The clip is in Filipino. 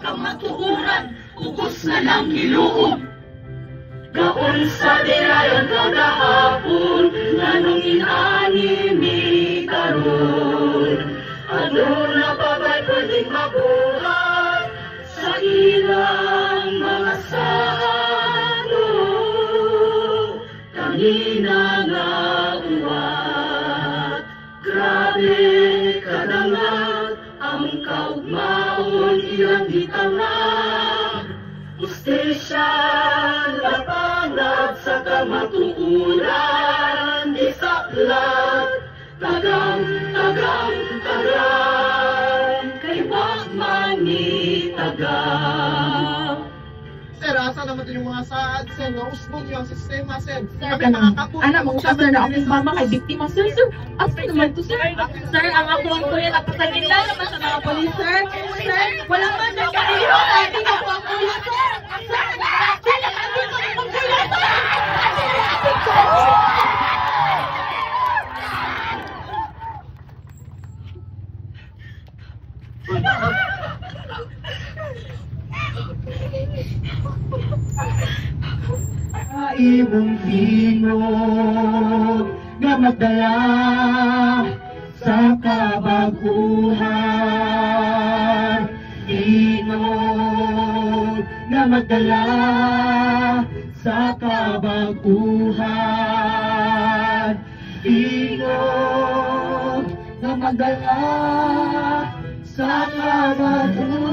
kamatuuran, ugos na lang hiluob. Gaon sa dirayon kagahapon, nganong inanimi karon. Ano na ba ba'y pwedeng mabuhay sa ilang mga sano? Kanina nga uwat, grabe kadangat, ang kaugmaon ilang gitangat. Ustisya napangat sa kamatuuran, isaklat, tagang, kay wag manitagang. Sir, asa naman din yung mga saad, sir, na usbong yung sistema, sir. Sir, anak, mag-usap na akong mama kay biktima, sir. Asa naman to, sir? Sir, ang ako ang kuya, napasagila naman sa mga polis, sir. Sir, wala man na kayo. Hindi ako ang kuya, sir. Sir, hindi ko ang kuya, sir. Imong hinog nga magdala sa kabaguhan. Hinog nga magdala sa kabaguhan. Hinog nga magdala sa kabaguhan.